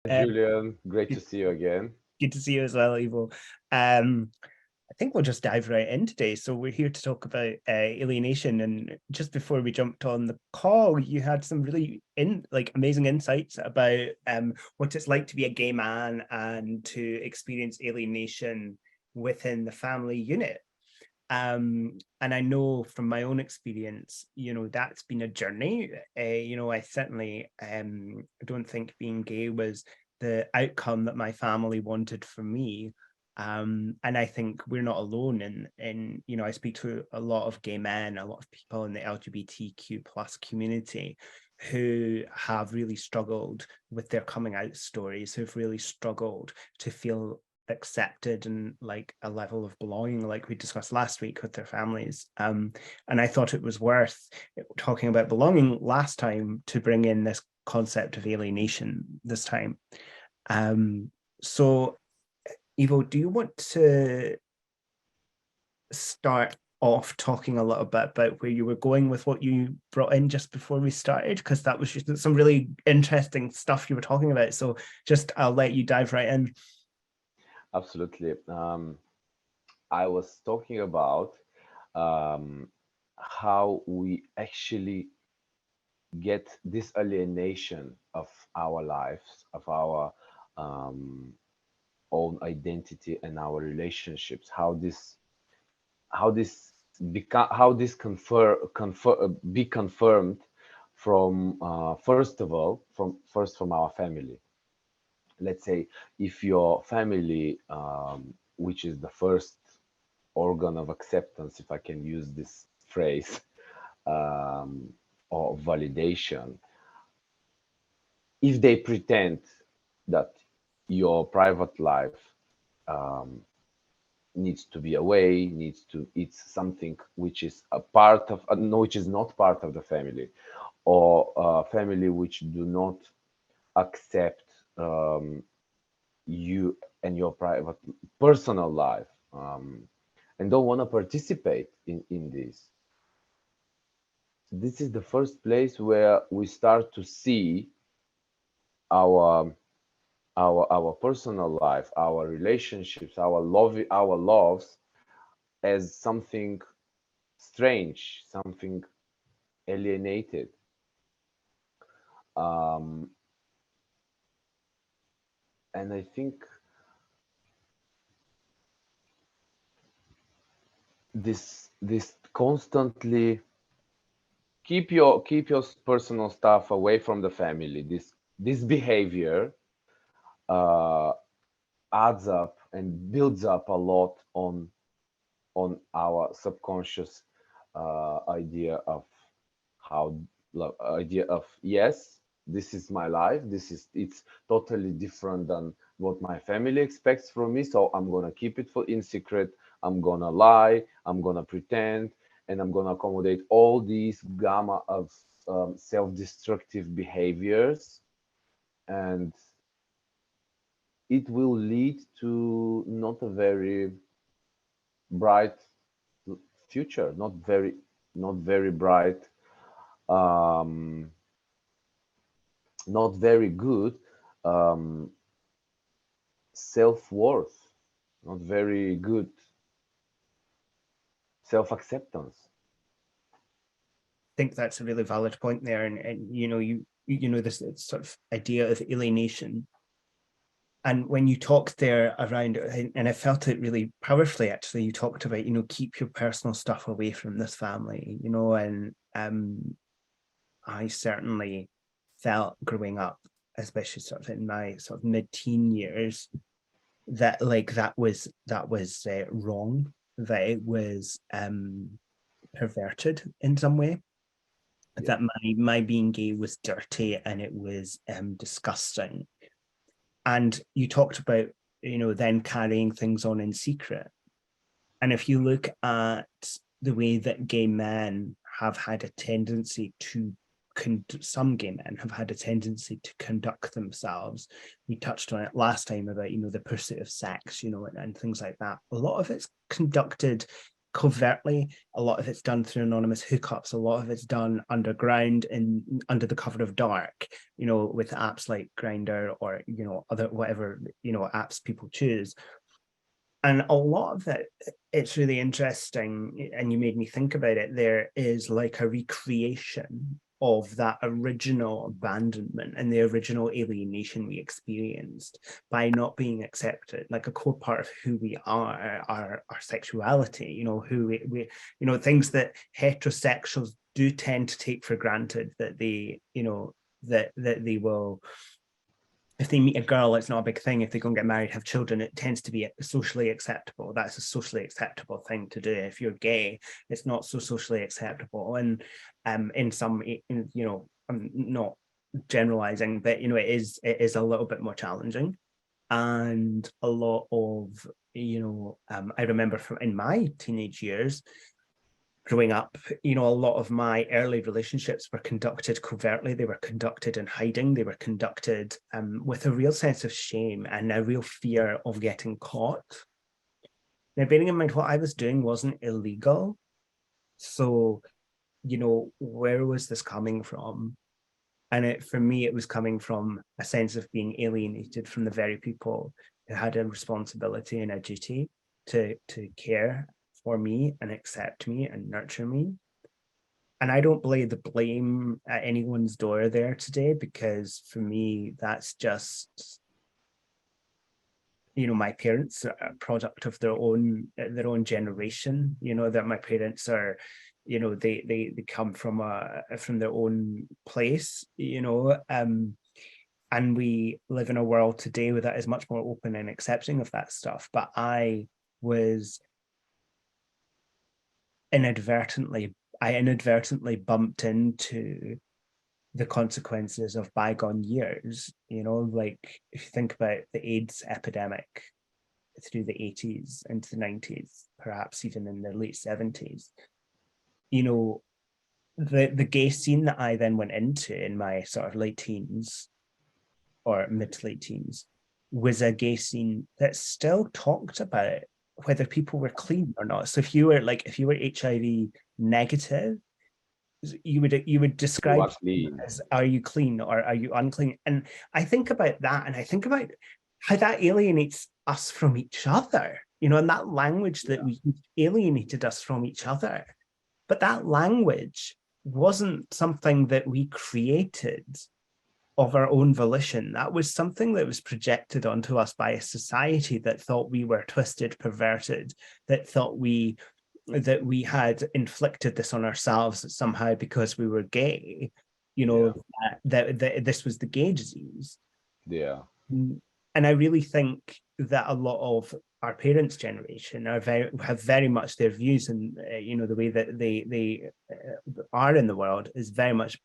Uh, Julian, great to good, see you again. good to see you as well, Ivo. I think we'll just dive right in today. So we're here to talk about alienation, and just before we jumped on the call, you had some really amazing insights about what it's like to be a gay man and to experience alienation within the family unit. And I know from my own experience, that's been a journey. I certainly don't think being gay was the outcome that my family wanted for me. And I think we're not alone in I speak to a lot of gay men, a lot of people in the LGBTQ plus community who have really struggled with their coming out stories, who've really struggled to feel accepted and like a level of belonging, like we discussed last week with their families. And I thought it was worth talking about belonging last time to bring in this concept of alienation this time. So Ivo, do you want to start off talking a little bit about where you were going with what you brought in just before we started? Because that was just some really interesting stuff you were talking about. So just I'll let you dive right in. Absolutely. I was talking about um, how we actually get this alienation of our lives, of our um, own identity and our relationships. How this be confirmed from first of all from our family. Let's say if your family, which is the first organ of acceptance, if I can use this phrase, um, or validation, if they pretend that your private life um, needs to be away, needs to it's something which is a part of, no, which is not part of the family, or a family which do not accept you and your private personal life, and don't want to participate in this is the first place where we start to see our our personal life, our relationships, our loves as something strange, something alienated. um, and I think this constantly keep your personal stuff away from the family. This behavior uh, adds up and builds up a lot on our subconscious idea of how idea of, yes, this is my life, it's totally different than what my family expects from me, so I'm gonna keep it for in secret. I'm gonna lie, I'm gonna pretend, and I'm gonna accommodate all these gamma of self-destructive behaviors, and it will lead to not a very bright future, not very bright, um, not very good um, self-worth, not very good self-acceptance. Think that's a really valid point there, and this sort of idea of alienation. And when you talked there around, and I felt it really powerfully, actually, you talked about, keep your personal stuff away from this family, and I certainly felt growing up, especially sort of in my sort of mid-teen years, that like that was wrong, that it was perverted in some way, Yeah, that my being gay was dirty and it was disgusting. And you talked about then carrying things on in secret. And if you look at the way that gay men have had a tendency to some gay men have had a tendency to conduct themselves. We touched on it last time about the pursuit of sex, and things like that. A lot of it's conducted covertly. A lot of it's done through anonymous hookups. A lot of it's done underground and under the cover of dark, with apps like Grindr or, other whatever, apps people choose. And a lot of it, it's really interesting, and you made me think about it. There is like a recreation of that original abandonment and the original alienation we experienced by not being accepted. Like a core part of who we are, our sexuality, who we things that heterosexuals do tend to take for granted, that they, that they will, if they meet a girl, it's not a big thing. If they go and get married, have children, it tends to be socially acceptable. That's a socially acceptable thing to do. If you're gay, it's not so socially acceptable. And in some, I'm not generalizing, but it is a little bit more challenging. And a lot of, I remember from in my teenage years, growing up, a lot of my early relationships were conducted covertly. They were conducted in hiding. They were conducted with a real sense of shame and a real fear of getting caught. Now, bearing in mind what I was doing wasn't illegal. So, where was this coming from? And for me, it was coming from a sense of being alienated from the very people who had a responsibility and a duty to care for me and accept me and nurture me. And I don't lay the blame at anyone's door there today, because for me, that's just, my parents are a product of their own generation. That my parents are, they come from their own place. And we live in a world today where that is much more open and accepting of that stuff. But I was inadvertently bumped into the consequences of bygone years. Like if you think about the AIDS epidemic through the 80s into the 90s, perhaps even in the late 70s, the gay scene that I then went into in my sort of late teens or mid to late teens was a gay scene that still talked about whether people were clean or not. So if you were HIV negative, you would You describe are clean. as, are you clean or are you unclean? And I think about that, and I think about how that alienates us from each other, and that language that we alienated us from each other. But that language wasn't something that we created of our own volition. That was something that was projected onto us by a society that thought we were twisted, perverted, that thought that we had inflicted this on ourselves somehow because we were gay, Yeah. that this was the gay disease. Yeah. And I really think that a lot of our parents' generation have very much their views, and the way that they are in the world is very much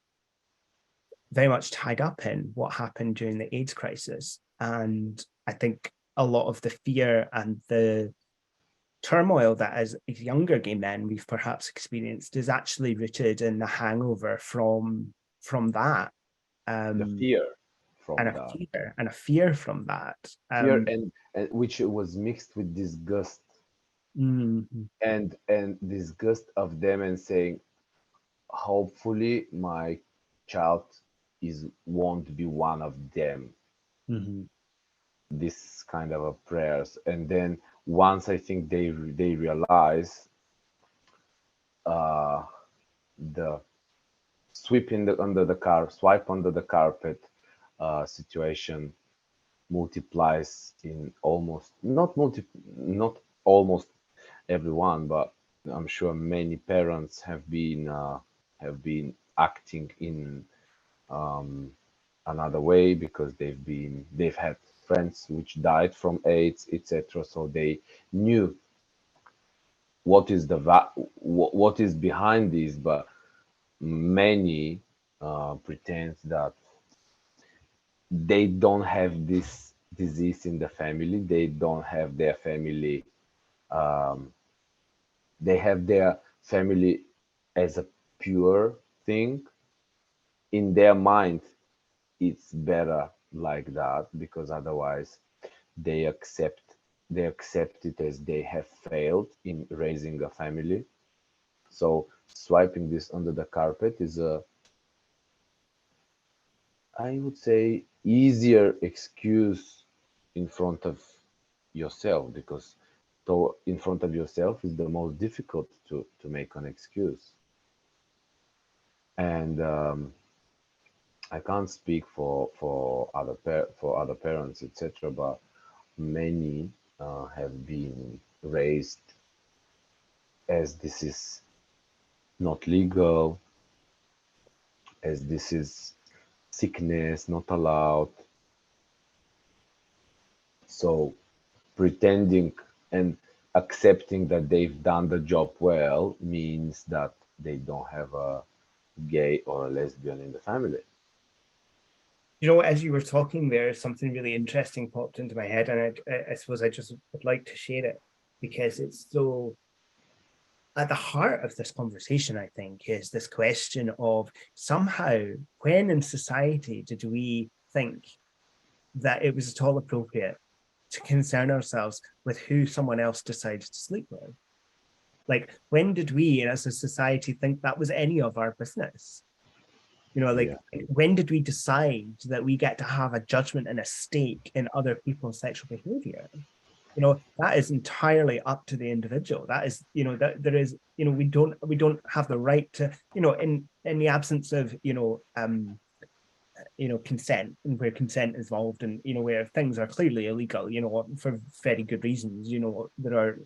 tied up in what happened during the AIDS crisis. And I think a lot of the fear and the turmoil that as younger gay men we've perhaps experienced is actually rooted in the hangover from that, The um, fear from and that. a fear from that. Fear and which was mixed with disgust Mm, and disgust of them, and saying, hopefully my child is won't be one of them. mm-hmm, This kind of a prayers, and then once I think they realize, uh the swipe under the carpet situation multiplies in almost not almost everyone, but I'm sure many parents have been acting in another way because they've had friends which died from AIDS, etc. So they knew what is behind this, but many pretend that they don't have this disease in the family. They don't have their family. Um, they have their family as a pure thing. In their mind, it's better like that because otherwise they accept. they accept it as they have failed in raising a family. So swiping this under the carpet is a, I would say, easier excuse in front of yourself, because in front of yourself is the most difficult to make an excuse. And I can't speak for other parents, etc. But many have been raised as this is not legal, as this is sickness, not allowed. So pretending and accepting that they've done the job well means that they don't have a gay or a lesbian in the family. You know, as you were talking there, something really interesting popped into my head, and I suppose I just would like to share it because it's so at the heart of this conversation, I think, is this question of somehow when in society did we think that it was at all appropriate to concern ourselves with who someone else decides to sleep with? Like, when did we as a society think that was any of our business? You know, like, Yeah, when did we decide that we get to have a judgment and a stake in other people's sexual behavior? You know, that is entirely up to the individual. That is, you know, that there is, you know, we don't have the right to, you know, in the absence of, consent, and where consent is involved, and you know, where things are clearly illegal, you know, for very good reasons. You know, there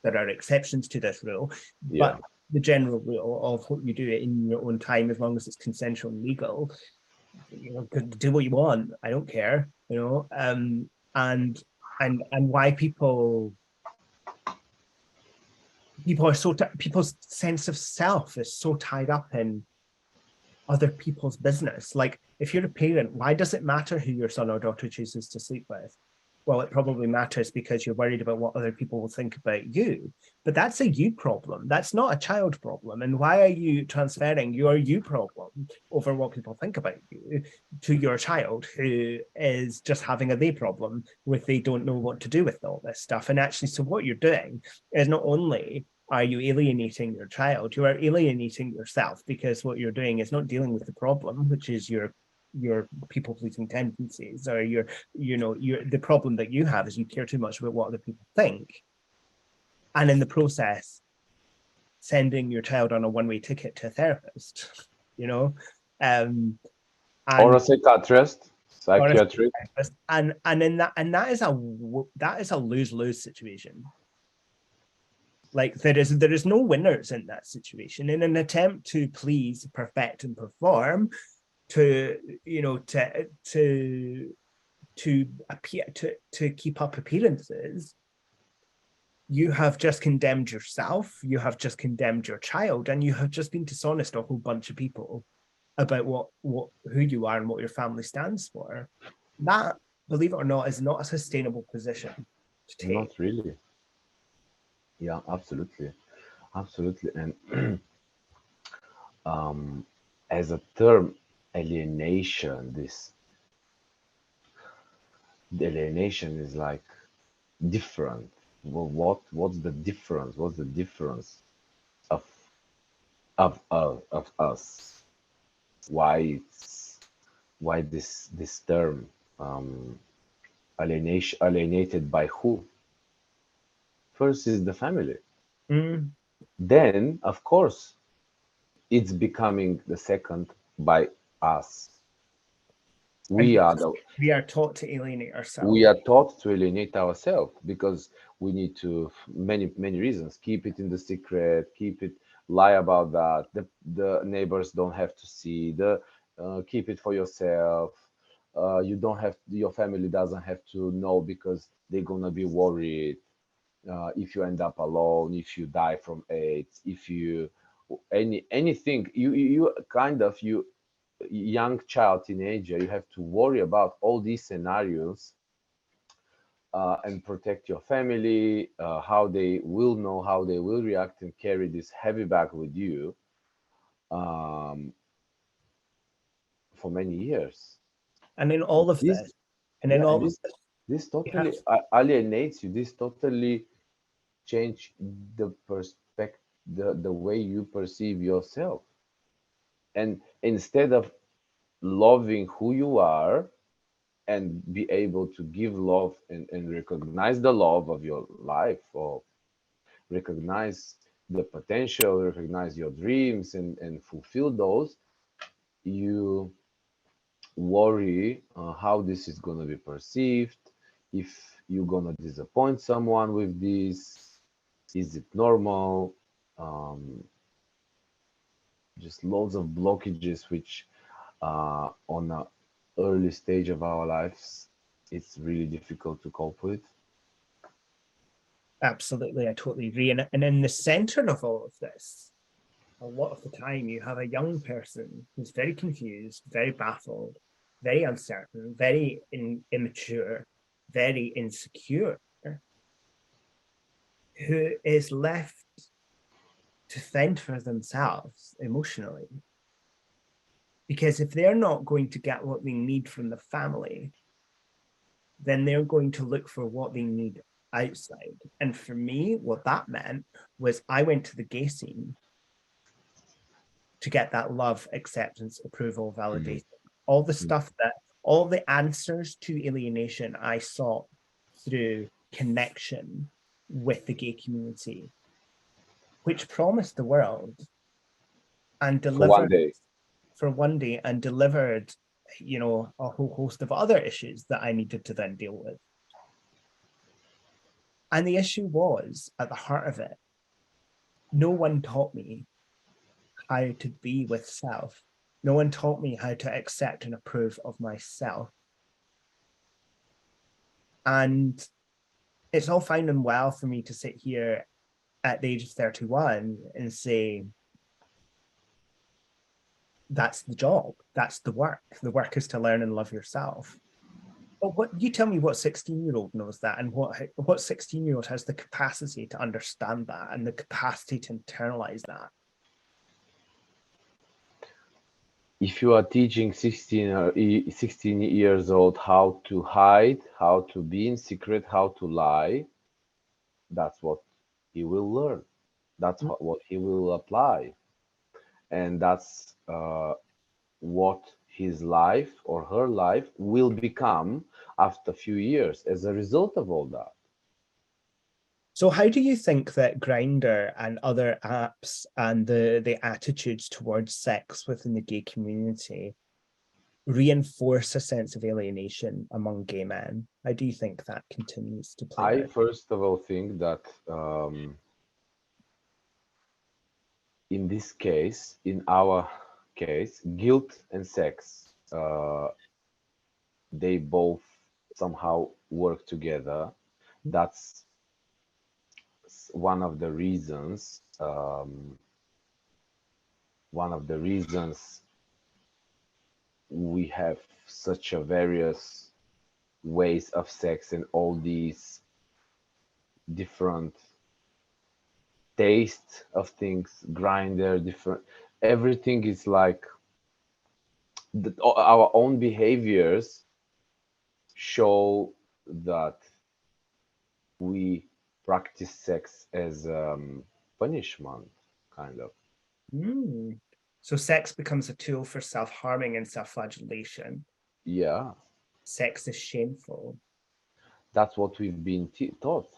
are exceptions to this rule, yeah. but the general rule of what you do in your own time, as long as it's consensual and legal, you know, do what you want. I don't care, you know. And why people are so people's sense of self is so tied up in other people's business. Like, if you're a parent, why does it matter who your son or daughter chooses to sleep with? Well, it probably matters because you're worried about what other people will think about you. But that's a you problem. That's not a child problem. And why are you transferring your you problem over what people think about you to your child, who is just having a they problem with they don't know what to do with all this stuff? And actually, so what you're doing is not only are you alienating your child, you are alienating yourself, because what you're doing is not dealing with the problem, which is your people pleasing tendencies, or your the problem that you have is you care too much about what other people think, and in the process sending your child on a one-way ticket to a therapist, you know. um Or a and psychiatrist, or a psychiatric. therapist, and in that, and that is a lose-lose situation. Like, there is no winners in that situation. In an attempt to please, perfect, and perform, to you know to appear to keep up appearances, you have just condemned yourself, you have just condemned your child, and you have just been dishonest to a whole bunch of people about what who you are and what your family stands for. That, believe it or not, is not a sustainable position to take. Not really. Yeah, absolutely, absolutely. And um, as a term, alienation, this the alienation is like different. Well, what's the difference? What's the difference of of us? Why it's why this term, um, alienation, alienated by who? First is the family. Mm. Then, of course, it's becoming the second by us. And We are because the we are taught to alienate we ourselves. are taught to alienate ourselves because we need to, many reasons, keep it in the secret, keep it, lie about that, the neighbors don't have to see the, keep it for yourself, you don't have, your family doesn't have to know because they're gonna be worried, if you end up alone, if you die from AIDS, if you anything, you kind of, you young child, teenager, you have to worry about all these scenarios, and protect your family, how they will know, how they will react, and carry this heavy bag with you, um, for many years. And in all of This, this, and in yeah, and all of this, this, This You have totally alienates you. This totally change the perspective, the way you perceive yourself. And instead of loving who you are and be able to give love and recognize the love of your life, or recognize the potential, recognize your dreams and fulfill those, you worry how this is going to be perceived, if you're going to disappoint someone with this, is it normal? um, just loads of blockages which on a early stage of our lives it's really difficult to cope with. absolutely, I totally agree. And in the center of all of this, a lot of the time you have a young person who's very confused, very baffled, very uncertain, very immature, very insecure, who is left to fend for themselves emotionally. Because if they're not going to get what they need from the family, then they're going to look for what they need outside. And for me, what that meant was I went to the gay scene to get that love, acceptance, approval, Mhm. validation, all the stuff that, all the answers to alienation I sought through connection with the gay community, which promised the world and For one delivered day. for one day and delivered, a whole host of other issues that I needed to then deal with. And the issue was at the heart of it, no one taught me how to be with self. No one taught me how to accept and approve of myself. And it's all fine and well for me to sit here at the age of 31 and say, that's the job, that's the work. The work is to learn and love yourself. But what you tell me what 16-year-old knows that, and what 16-year-old has the capacity to understand that and the capacity to internalize that? If you are teaching 16 years old how to hide, how to be in secret, how to lie, that's what he will learn. That's what he will apply. And that's what his life or her life will become after a few years as a result of all that. So how do you think that Grindr and other apps and the attitudes towards sex within the gay community reinforce a sense of alienation among gay men? How do you think that continues to play I out? first of all think that in this case, in our case, guilt and sex, they both somehow work together. That's one of the reasons. One of the reasons we have such a various ways of sex and all these different taste of things, grinder, different. Everything is like our own behaviors show that we practice sex as punishment, kind of. Mm. So sex becomes a tool for self-harming and self-flagellation. Yeah, Sex is shameful. that's what we've been taught.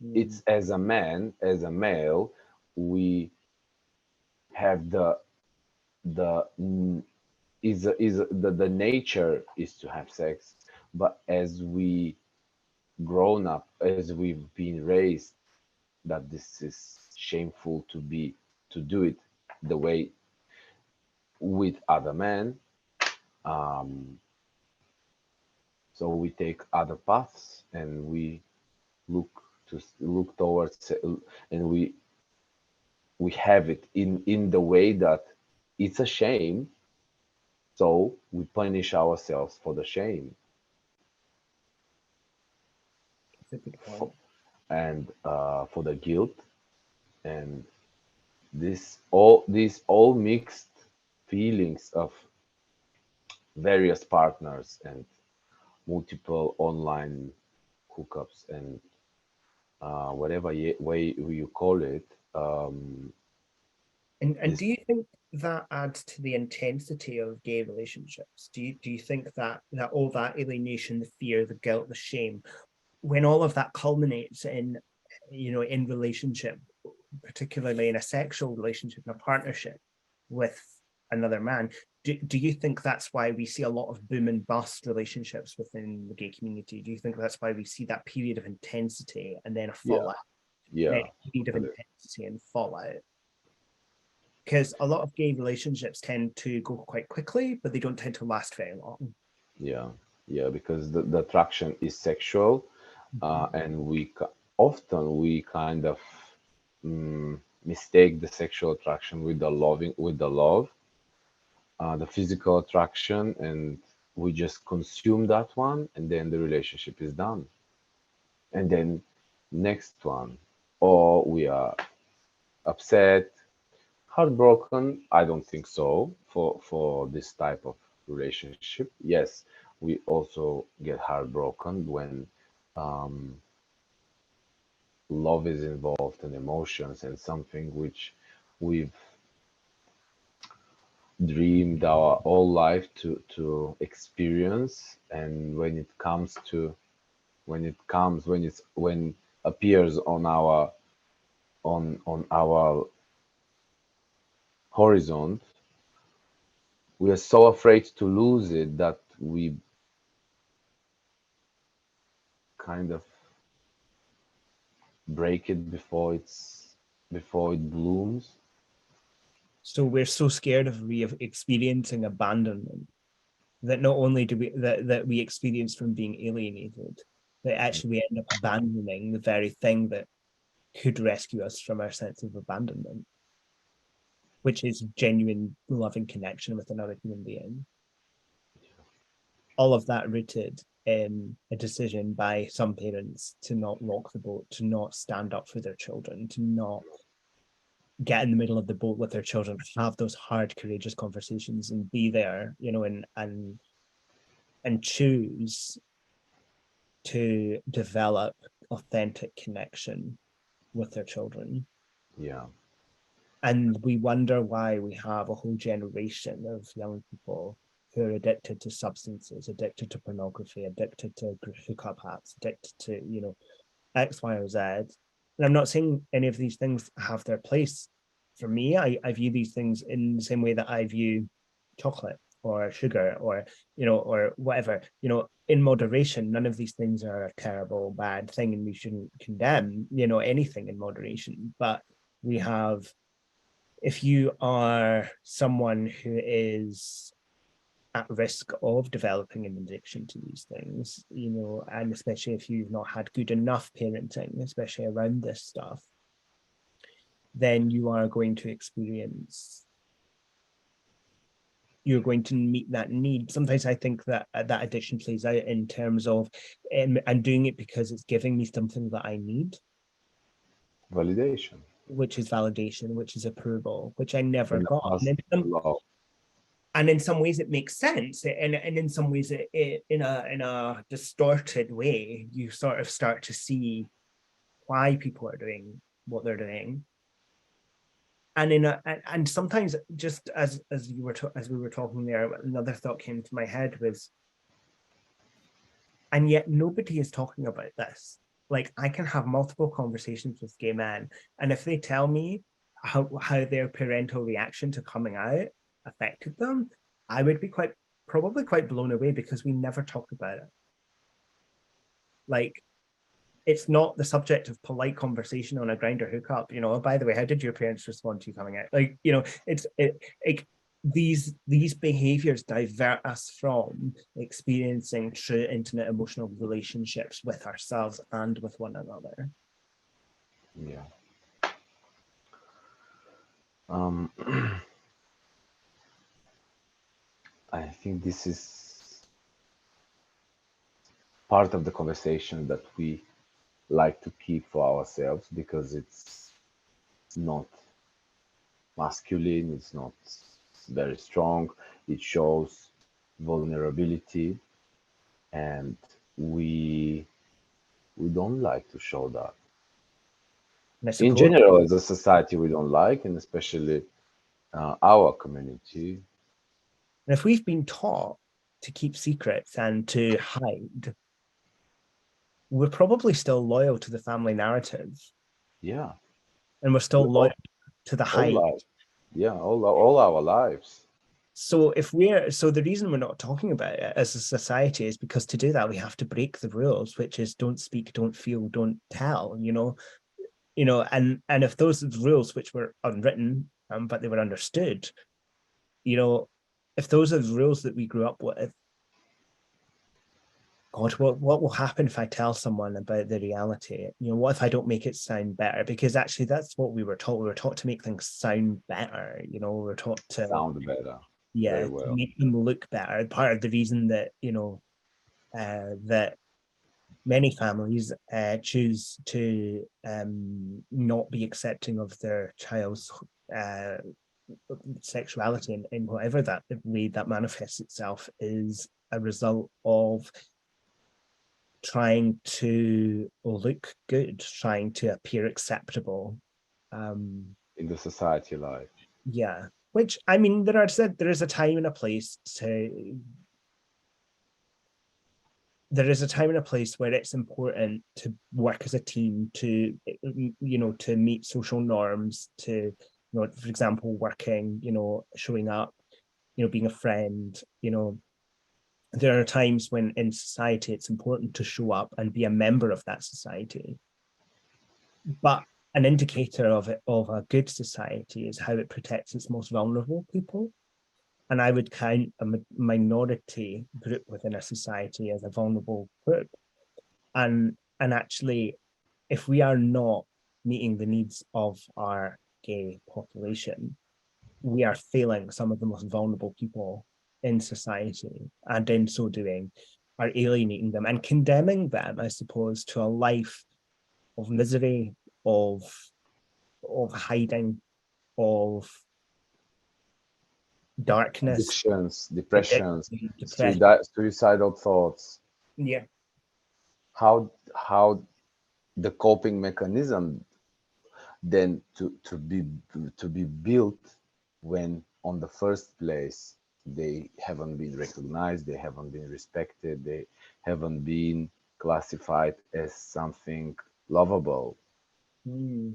Mm. It's as a man, as a male, we have the the nature is to have sex, but as we grown up, as we've been raised, that this is shameful to do it the way with other men. Um, so we take other paths and we look look towards and we have it in the way that it's a shame. So we punish ourselves for the shame That's a good point. for, and for the guilt, and these all mixed feelings of various partners and multiple online hookups and whatever way you call it. And This do you think that adds to the intensity of gay relationships? Do you think that all that alienation, the fear, the guilt, the shame, when all of that culminates in, in relationship, particularly in a sexual relationship, in a partnership with another man, do you think that's why we see a lot of boom and bust relationships within the gay community? Do you think that's why we see that period of intensity and then a Yeah, fallout, then yeah, a period of totally. intensity and fallout? Because a lot of gay relationships tend to go quite quickly, but they don't tend to last very long. Yeah, yeah, because the attraction is sexual, and often we kind of mistake the sexual attraction with the love, the physical attraction, and we just consume that one, and then the relationship is done, and then next one, or we are upset, heartbroken. I don't think so for this type of relationship. Yes, we also get heartbroken when um, love is involved and emotions and something which we've dreamed our whole life to experience, and when appears on our horizon, we are so afraid to lose it that we kind of break it before it blooms. So we're so scared of experiencing abandonment that not only do that we experience from being alienated, that actually we end up abandoning the very thing that could rescue us from our sense of abandonment, which is genuine loving connection with another human being. All of that rooted in a decision by some parents to not rock the boat, to not stand up for their children, to not get in the middle of the boat with their children, have those hard, courageous conversations and be there, and choose to develop authentic connection with their children. Yeah, And we wonder why we have a whole generation of young people who are addicted to substances, addicted to pornography, addicted to hookup apps, addicted to, X, Y, or Z. And I'm not saying any of these things have their place. For me, I view these things in the same way that I view chocolate or sugar or, or whatever, in moderation. None of these things are a terrible, bad thing, and we shouldn't condemn, anything in moderation. But we have, if you are someone who is at risk of developing an addiction to these things, and especially if you've not had good enough parenting, especially around this stuff, then you're going to meet that need. Sometimes I think that that addiction plays out in terms of, I'm doing it because it's giving me something that I need, validation which is validation, which is approval, which I never and the got. past love. And in some ways it makes sense, and in some ways in a distorted way you sort of start to see why people are doing what they're doing. And sometimes, just as we were talking there, another thought came to my head was, and yet nobody is talking about this. Like, I can have multiple conversations with gay men, and if they tell me how their parental reaction to coming out affected them, I would be probably quite blown away, because we never talk about it. Like, it's not the subject of polite conversation on a Grindr hookup. Oh, by the way, how did your parents respond to you coming out? Like, these behaviors divert us from experiencing true intimate emotional relationships with ourselves and with one another. Yeah. Um, I think this is part of the conversation that we like to keep for ourselves because it's not masculine, it's not very strong, it shows vulnerability, and we we don't like to show that. And I In suppose, general, as a society, we don't like, and especially our community. and if we've been taught to keep secrets and to hide, we're probably still loyal to the family narrative, Yeah, and we're we still loyal to the all hide. life. Yeah, all our lives. So the reason we're not talking about it as a society is because to do that we have to break the rules, which is don't speak, don't feel, don't tell. And if those rules which were unwritten, but they were understood, if those are the rules that we grew up with, God, what will happen if I tell someone about the reality? What if I don't make it sound better? Because actually, that's what we were taught. We were taught to make things sound better. We were taught to, Sound better, yeah, very to well. make them look better. Part of the reason that that many families choose to not be accepting of their child's uh, sexuality in whatever that way that manifests itself is a result of trying to look good, trying to appear acceptable. In the society life. Yeah, which I mean, there is a time and a place to there is a time and a place where it's important to work as a team to meet social norms, to for example working, showing up, being a friend. There are times when in society it's important to show up and be a member of that society, but an indicator of a good society is how it protects its most vulnerable people. And I would count a minority group within a society as a vulnerable group. And actually, if we are not meeting the needs of our gay population, we are failing some of the most vulnerable people in society, and in so doing are alienating them and condemning them, I suppose, to a life of misery, of hiding, of darkness, Addictions, depressions, addiction, depression. suicidal thoughts. Yeah. How the coping mechanism then to be built when on the first place they haven't been recognized, they haven't been respected, they haven't been classified as something lovable. Mm,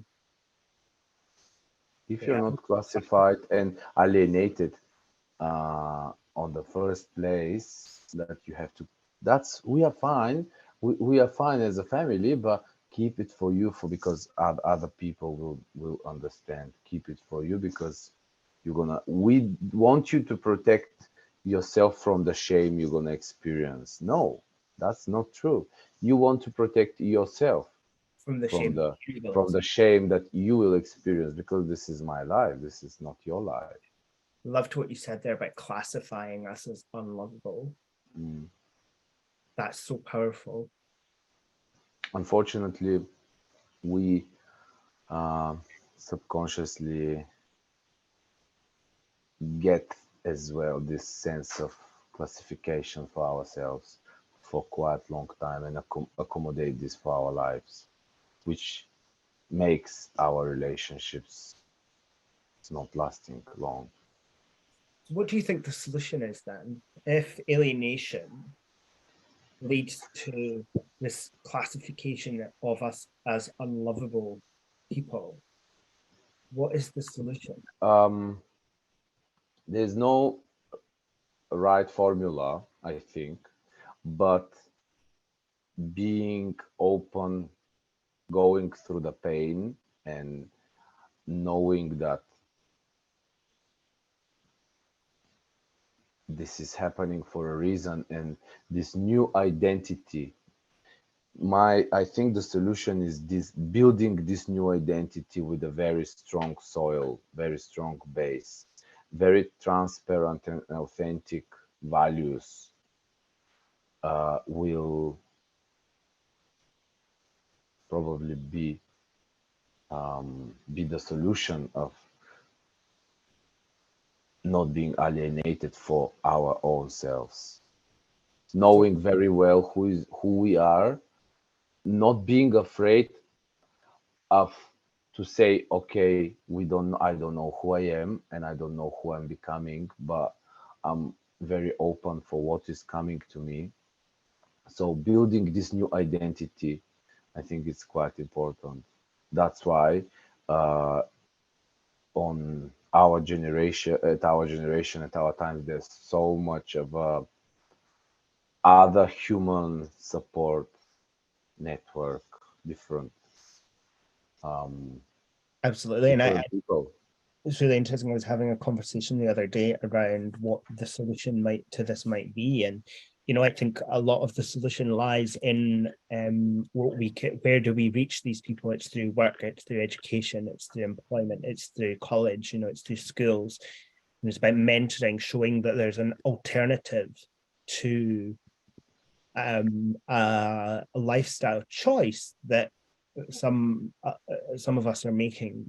If you're yeah. not classified and alienated on the first place, that you have to, that's, we are fine, we are fine as a family, but keep it for you, for because other people will understand. Keep it for you because we want you to protect yourself from the shame you're gonna experience. No, that's not true. You want to protect yourself From the from shame the of shame that you will experience, because this is my life, this is not your life. loved what you said there about classifying us as unlovable. Mm. That's so powerful. Unfortunately, we uh, subconsciously get as well this sense of classification for ourselves for quite long time and accommodate this for our lives, which makes our relationships not lasting long. What do you think the solution is then? If alienation leads to this classification of us as unlovable people, what is the solution? Um, there's no right formula, I think, but being open, going through the pain, and knowing that this is happening for a reason, and this new identity, my I think the solution is this: building this new identity with a very strong soil, very strong base, very transparent and authentic values will probably be the solution of not being alienated for our own selves, So knowing very well who we are, not being afraid of to say, okay, I don't know who I am and I don't know who I'm becoming, but I'm very open for what is coming to me. So building this new identity, I think it's quite important. That's why uh, on at our times, there's so much of other human support network, different um, Absolutely. And different people. it's really interesting. I was having a conversation the other day around what the solution might be, and I think a lot of the solution lies in where do we reach these people? It's through work, it's through education, it's through employment, it's through college, it's through schools. And it's about mentoring, showing that there's an alternative to a lifestyle choice that some of us are making.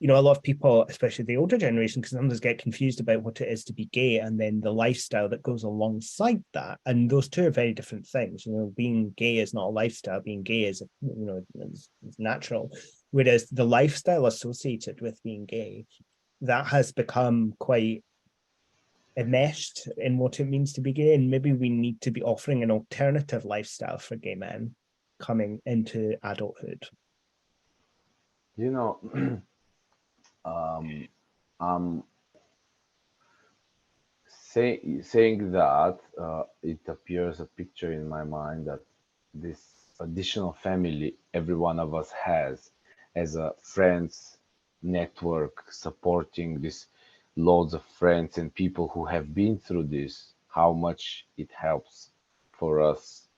A lot of people, especially the older generation, can sometimes get confused about what it is to be gay and then the lifestyle that goes alongside that. And those two are very different things. Being gay is not a lifestyle. Being gay is natural. Whereas the lifestyle associated with being gay, that has become quite enmeshed in what it means to be gay. And maybe we need to be offering an alternative lifestyle for gay men coming into adulthood. You know, I'm saying that it appears a picture in my mind that this additional family every one of us has as a friends network supporting this loads of friends and people who have been through this, how much it helps for us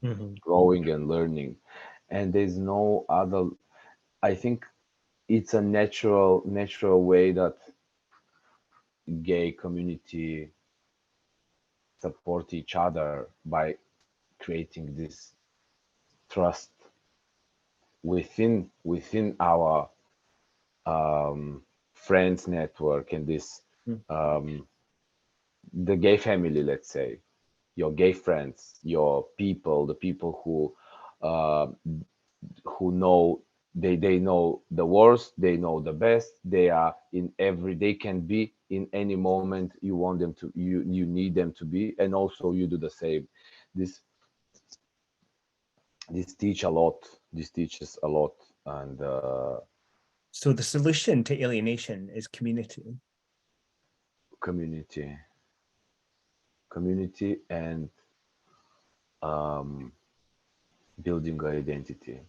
Mm-hmm. growing and learning. And there's no other, I think it's a natural way that gay community support each other by creating this trust within our friends network and this um, the gay family, let's say your gay friends, your people, the people uh, who know, they know the worst, they know the best, they are in every, they can be in any moment you want them to, you need them to be, and also you do the same. this this teach a lot, this teaches a lot. And So the solution to alienation is community. community community and um, building identity.